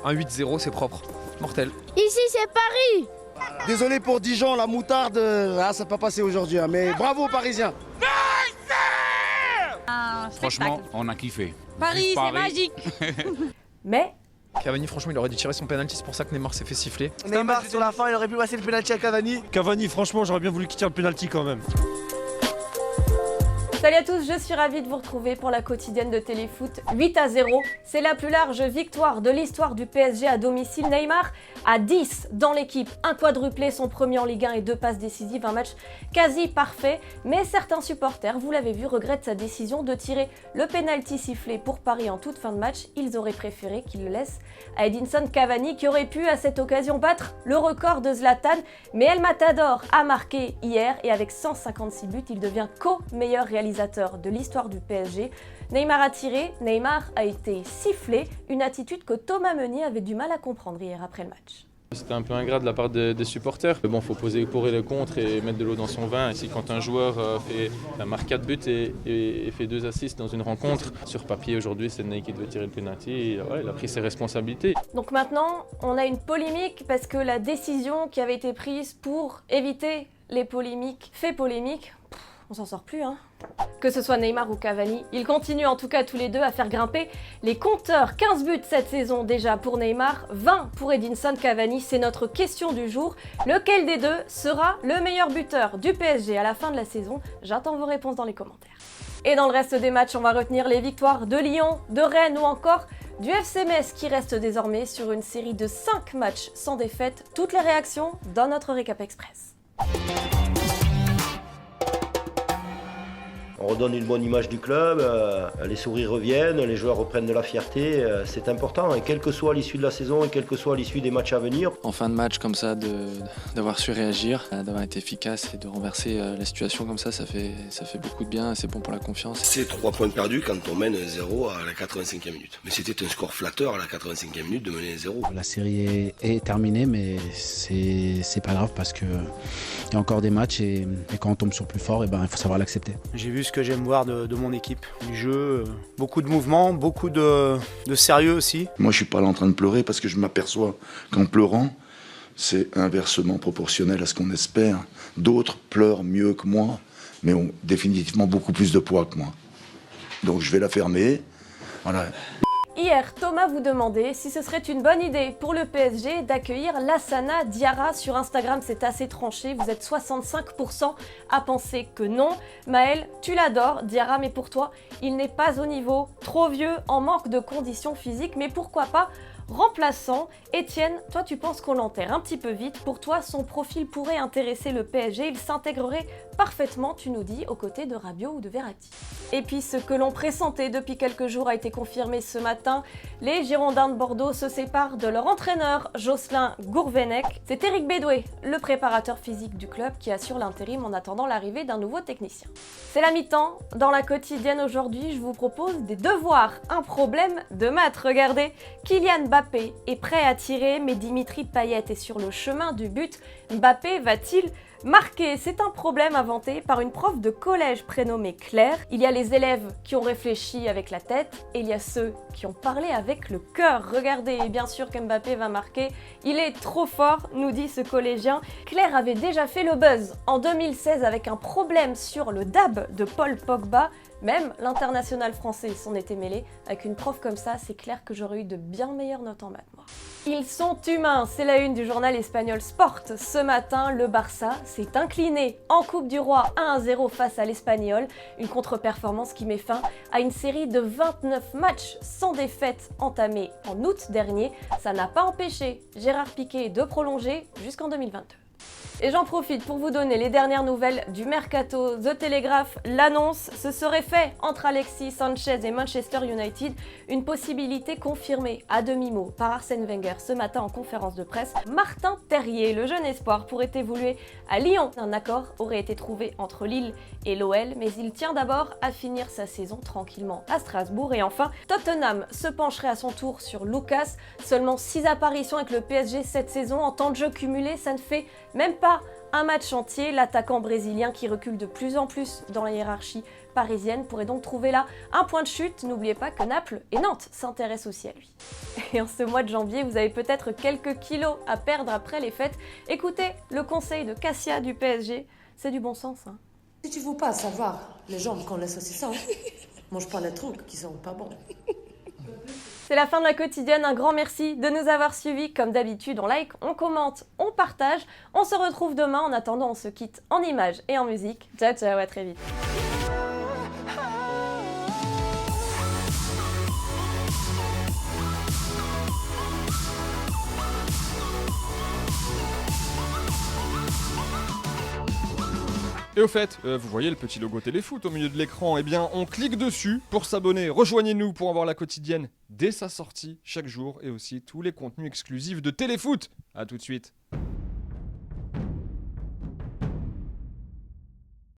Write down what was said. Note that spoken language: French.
Un 8-0, c'est propre. Mortel. Ici, c'est Paris. Désolé pour Dijon, la moutarde, ça peut pas passer aujourd'hui, hein, mais bravo aux Parisiens. Franchement, on a kiffé. Paris, c'est magique. Mais Cavani, franchement, il aurait dû tirer son penalty, c'est pour ça que Neymar s'est fait siffler. Neymar, sur la fin, il aurait pu passer le penalty à Cavani. Cavani, franchement, j'aurais bien voulu qu'il tire le penalty quand même. salut à tous, je suis ravie de vous retrouver pour la quotidienne de Téléfoot. 8-0, c'est la plus large victoire de l'histoire du PSG à domicile. Neymar à 10 dans l'équipe, un quadruplé, son premier en Ligue 1 et 2 passes décisives, un match quasi parfait. Mais certains supporters, vous l'avez vu, regrettent sa décision de tirer le penalty sifflé pour Paris en toute fin de match. Ils auraient préféré qu'il le laisse à Edinson Cavani qui aurait pu à cette occasion battre le record de Zlatan. Mais El Matador a marqué hier et avec 156 buts, il devient co-meilleur réalisateur de l'histoire du PSG. Neymar a tiré, Neymar a été sifflé, une attitude que Thomas Meunier avait du mal à comprendre hier après le match. C'était un peu ingrat de la part des supporters. Bon, faut poser pour et le contre et mettre de l'eau dans son vin. Et si quand un joueur marque 4 buts et fait 2 assists dans une rencontre, sur papier aujourd'hui c'est Ney qui devait tirer le penalty. Il a pris ses responsabilités. Donc maintenant, on a une polémique parce que la décision qui avait été prise pour éviter les polémiques fait polémique. On s'en sort plus, hein. Que ce soit Neymar ou Cavani, ils continuent en tout cas tous les deux à faire grimper les compteurs. 15 buts cette saison déjà pour Neymar, 20 pour Edinson Cavani, c'est notre question du jour. Lequel des deux sera le meilleur buteur du PSG à la fin de la saison? J'attends vos réponses dans les commentaires. Et dans le reste des matchs, on va retenir les victoires de Lyon, de Rennes ou encore du FC Metz qui reste désormais sur une série de 5 matchs sans défaite. Toutes les réactions dans notre récap express. On redonne une bonne image du club, les sourires reviennent, les joueurs reprennent de la fierté, c'est important, et quelle que soit l'issue de la saison et quelle que soit l'issue des matchs à venir. En fin de match comme ça, d'avoir su réagir, d'avoir été efficace et de renverser la situation comme ça fait beaucoup de bien, c'est bon pour la confiance. C'est 3 points perdus quand on mène 1-0 à la 85e minute. Mais c'était un score flatteur à la 85e minute de mener 1-0. La série est terminée, mais c'est pas grave parce que il y a encore des matchs et quand on tombe sur plus fort, il faut savoir l'accepter. J'ai vu ce que j'aime voir de mon équipe, du jeu, beaucoup de mouvements, beaucoup de sérieux aussi. Moi je suis pas là en train de pleurer parce que je m'aperçois qu'en pleurant, c'est inversement proportionnel à ce qu'on espère. D'autres pleurent mieux que moi, mais ont définitivement beaucoup plus de poids que moi. Donc je vais la fermer. Voilà. Hier, Thomas vous demandait si ce serait une bonne idée pour le PSG d'accueillir Lassana Diarra. Sur Instagram, c'est assez tranché, vous êtes 65% à penser que non. Maël, tu l'adores, Diarra, mais pour toi, il n'est pas au niveau, trop vieux, en manque de conditions physiques, mais pourquoi pas remplaçant. Étienne, toi tu penses qu'on l'enterre un petit peu vite. Pour toi, son profil pourrait intéresser le PSG. Il s'intégrerait parfaitement, tu nous dis, aux côtés de Rabiot ou de Verratti. Et puis ce que l'on pressentait depuis quelques jours a été confirmé ce matin. Les Girondins de Bordeaux se séparent de leur entraîneur Jocelyn Gourvenec. C'est Eric Bédoué, le préparateur physique du club, qui assure l'intérim en attendant l'arrivée d'un nouveau technicien. C'est la mi-temps. Dans la quotidienne aujourd'hui, je vous propose des devoirs. Un problème de maths, regardez. Kylian Mbappé est prêt à tirer, mais Dimitri Payet est sur le chemin du but. Mbappé va-t-il marquer? C'est un problème inventé par une prof de collège prénommée Claire. Il y a les élèves qui ont réfléchi avec la tête et il y a ceux qui ont parlé avec le cœur. Regardez, et bien sûr qu'Mbappé va marquer. Il est trop fort, nous dit ce collégien. Claire avait déjà fait le buzz en 2016 avec un problème sur le dab de Paul Pogba. Même l'international français s'en était mêlé. Avec une prof comme ça, c'est clair que j'aurais eu de bien meilleures notes en maths, moi. Ils sont humains, c'est la une du journal espagnol Sport. Ce matin, le Barça s'est incliné en Coupe du Roi 1-0 face à l'Espagnol. Une contre-performance qui met fin à une série de 29 matchs sans défaite entamée en août dernier. Ça n'a pas empêché Gérard Piqué de prolonger jusqu'en 2022. Et j'en profite pour vous donner les dernières nouvelles du mercato. The Telegraph l'annonce, ce serait fait entre Alexis Sanchez et Manchester United, une possibilité confirmée à demi-mot par Arsène Wenger ce matin en conférence de presse. Martin Terrier, le jeune espoir, pourrait évoluer à Lyon. Un accord aurait été trouvé entre Lille et l'OL, mais il tient d'abord à finir sa saison tranquillement à Strasbourg. Et enfin, Tottenham se pencherait à son tour sur Lucas. Seulement 6 apparitions avec le PSG cette saison. En temps de jeu cumulé, ça ne fait même pas un match entier. L'attaquant brésilien qui recule de plus en plus dans la hiérarchie parisienne pourrait donc trouver là un point de chute. N'oubliez pas que Naples et Nantes s'intéressent aussi à lui. Et en ce mois de janvier, vous avez peut-être quelques kilos à perdre après les fêtes. Écoutez le conseil de Cassia du PSG, c'est du bon sens. Hein. Si tu veux pas savoir les jambes qu'on laisse saucisson, mange pas les trucs qui sont pas bons. C'est la fin de la quotidienne, un grand merci de nous avoir suivis. Comme d'habitude, on like, on commente, on partage. On se retrouve demain. En attendant, on se quitte en images et en musique. Ciao, ciao, à très vite. Et au fait, vous voyez le petit logo Téléfoot au milieu de l'écran, eh bien on clique dessus pour s'abonner. Rejoignez-nous pour avoir la quotidienne dès sa sortie chaque jour et aussi tous les contenus exclusifs de Téléfoot. A tout de suite.